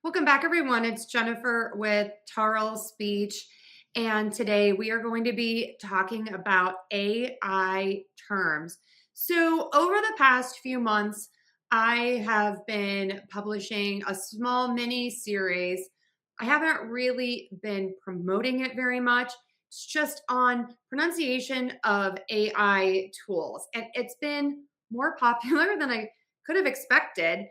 Welcome back, everyone. It's Jennifer with Tarle Speech. And today we are going to be talking about AI terms. So, over the past few months, I have been publishing a small mini series. I haven't really been promoting it very much. It's just on pronunciation of AI tools. And it's been more popular than I could have expected.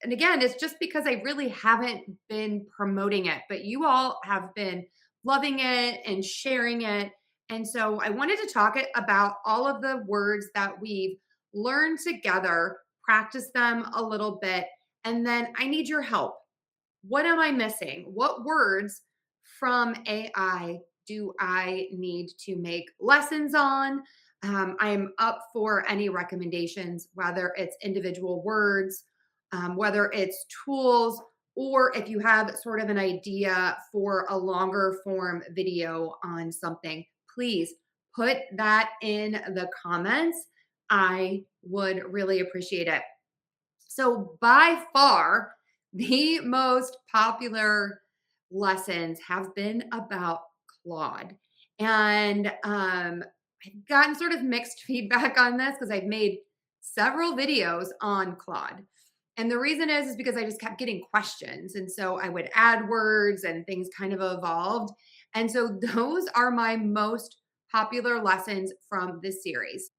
And again, it's just because I really haven't been promoting it, but you all have been loving it and sharing it. And so I wanted to talk about all of the words that we've learned together, practice them a little bit, and then I need your help. What am I missing? What words from AI do I need to make lessons on? I'm up for any recommendations, whether it's individual words, whether it's tools, or if you have sort of an idea for a longer form video on something, please put that in the comments. I would really appreciate it. So, by far, the most popular lessons have been about Claude. And I've gotten sort of mixed feedback on this because I've made several videos on Claude. And the reason is because I just kept getting questions. And so I would add words and things kind of evolved. And so those are my most popular lessons from this series.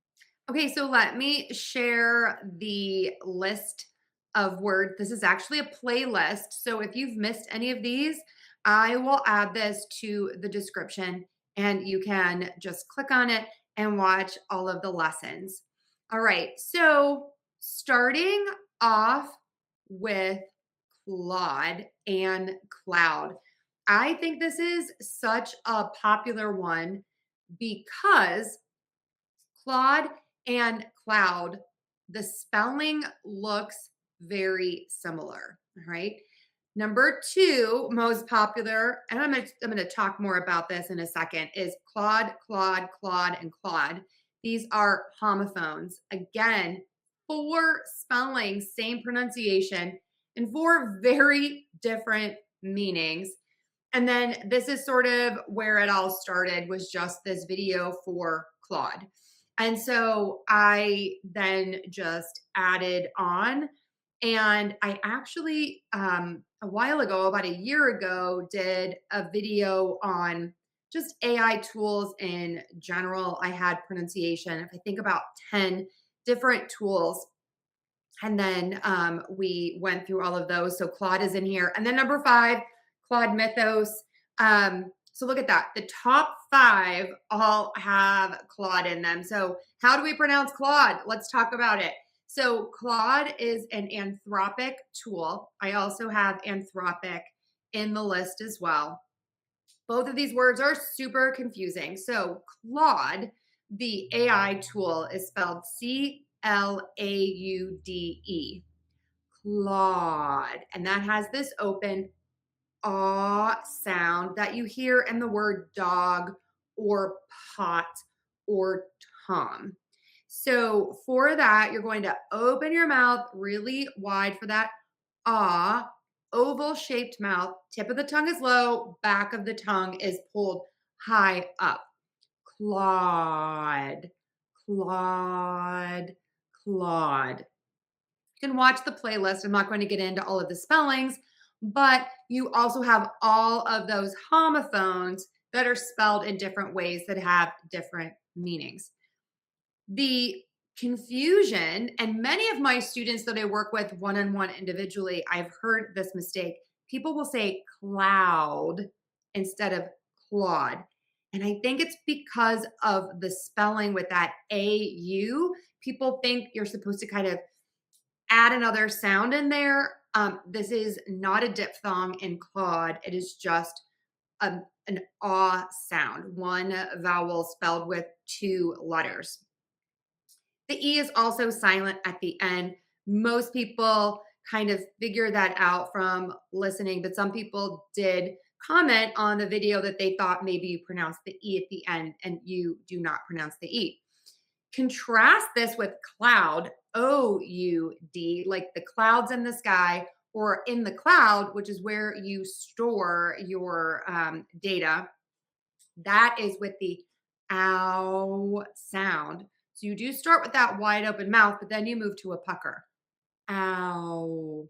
Okay, so let me share the list of words. This is actually a playlist. So if you've missed any of these, I will add this to the description and you can just click on it and watch all of the lessons. All right, so starting off with Claude and Cloud. I think this is such a popular one because Claude and Cloud, the spelling looks very similar. All right. Number two, most popular, and I'm gonna talk more about this in a second, is Claude, Claude, Claude, and Claude. These are homophones. Again, four spellings, same pronunciation, and four very different meanings. And then this is sort of where it all started, was just this video for Claude. And so I then just added on. And I actually, a while ago, about a year ago, did a video on just AI tools in general. I had pronunciation, if I think about 10 different tools. And then we went through all of those. So Claude is in here. And then number five, Claude Mythos. So look at that. The top five all have Claude in them. So how do we pronounce Claude? Let's talk about it. So Claude is an Anthropic tool. I also have Anthropic in the list as well. Both of these words are super confusing. So Claude, the AI tool, is spelled Claude. Claude. And that has this open ah sound that you hear in the word dog or pot or tom. So for that, you're going to open your mouth really wide for that ah, oval shaped mouth. Tip of the tongue is low, back of the tongue is pulled high up. Claude, Claude, Claude. You can watch the playlist. I'm not going to get into all of the spellings, but you also have all of those homophones that are spelled in different ways that have different meanings. The confusion, and many of my students that I work with one-on-one individually, I've heard this mistake. People will say cloud instead of Claude. And I think it's because of the spelling with that AU. People think you're supposed to kind of add another sound in there. This is not a diphthong in Claude. It is just an ah sound, one vowel spelled with two letters. The E is also silent at the end. Most people kind of figure that out from listening, but some people did comment on the video that they thought maybe you pronounced the E at the end and you do not pronounce the E. Contrast this with cloud, OUD, like the clouds in the sky, or in the cloud, which is where you store your data, that is with the ow sound. So you do start with that wide open mouth, but then you move to a pucker. Ow,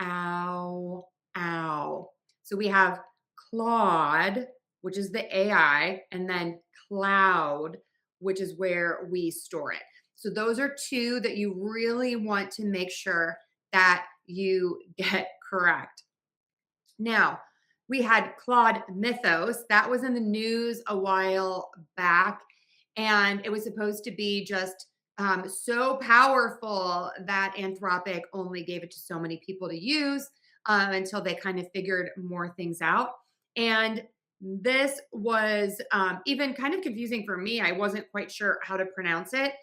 ow, ow. So we have Claude, which is the AI, and then Cloud, which is where we store it. So those are two that you really want to make sure that you get correct. Now, we had Claude Mythos. That was in the news a while back, and it was supposed to be just so powerful that Anthropic only gave it to so many people to use until they kind of figured more things out. And this was even kind of confusing for me. I wasn't quite sure how to pronounce it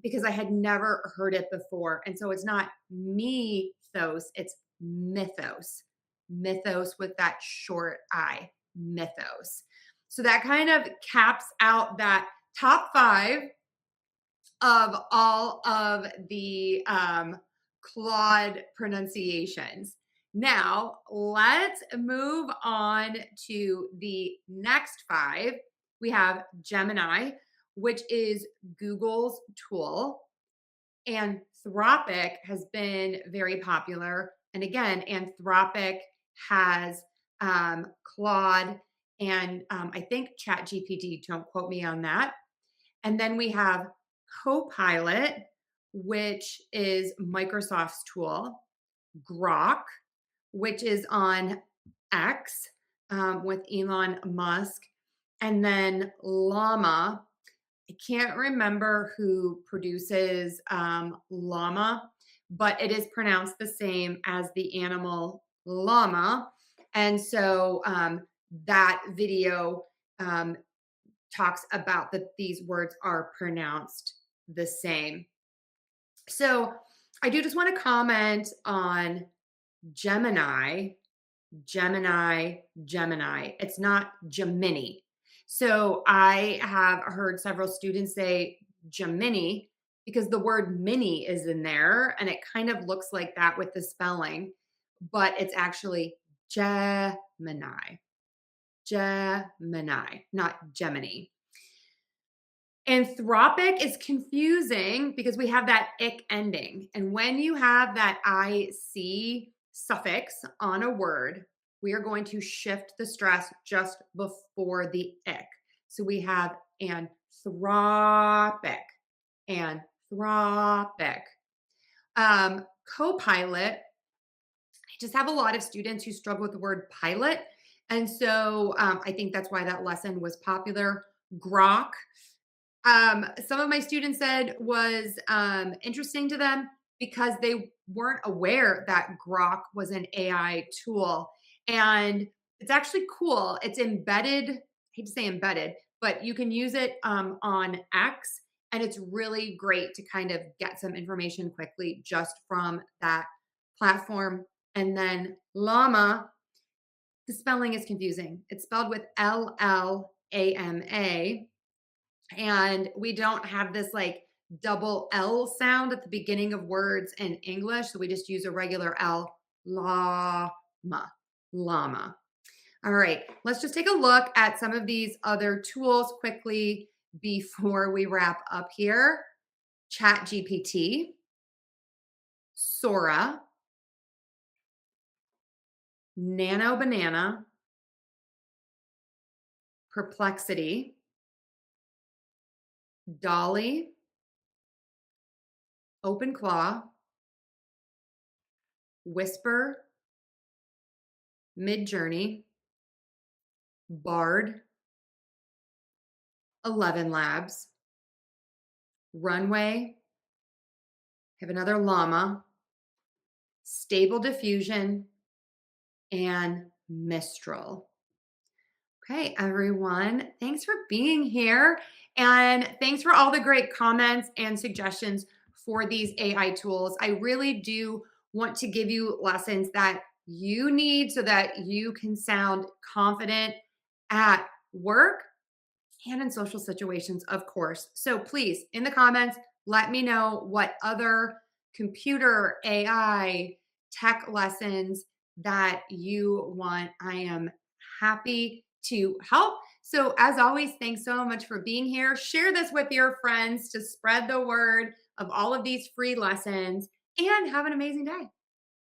because I had never heard it before. And so it's not mythos, it's mythos. Mythos with that short I, mythos. So that kind of caps out that top 5 of all of the Claude pronunciations. Now, let's move on to the next 5. We have Gemini, which is Google's tool. Anthropic has been very popular. And again, Anthropic has Claude and I think ChatGPT, don't quote me on that. And then we have Copilot, which is Microsoft's tool, Grok, which is on X with Elon Musk, and then LLaMA. I can't remember who produces llama, but it is pronounced the same as the animal llama. And so that video talks about that these words are pronounced the same. So I do just want to comment on Gemini, Gemini, Gemini. It's not Gemini. So I have heard several students say Gemini because the word mini is in there and it kind of looks like that with the spelling, but it's actually Gemini. Gemini, not Gemini. Anthropic is confusing because we have that ic ending. And when you have that IC suffix on a word, we are going to shift the stress just before the ic. So we have anthropic, anthropic. Copilot, I just have a lot of students who struggle with the word pilot. And so I think that's why that lesson was popular. Grok, some of my students said was interesting to them because they weren't aware that Grok was an AI tool. And it's actually cool. It's embedded, I hate to say embedded, but you can use it on X. And it's really great to kind of get some information quickly just from that platform. And then LLaMA, the spelling is confusing. It's spelled with LLaMA. And we don't have this like double L sound at the beginning of words in English. So we just use a regular L, llama, llama. All right, let's just take a look at some of these other tools quickly before we wrap up here. ChatGPT, Sora, Nano Banana, Perplexity, DALL, OpenClaw, Whisper, Midjourney, Bard, 11 Labs, Runway, have another llama, Stable Diffusion, and Mistral. Okay, everyone, thanks for being here. And thanks for all the great comments and suggestions for these AI tools. I really do want to give you lessons that you need so that you can sound confident at work and in social situations, of course. So please, in the comments, let me know what other computer, AI, tech lessons that you want. I am happy to help. So, as always, thanks so much for being here. Share this with your friends to spread the word of all of these free lessons and have an amazing day.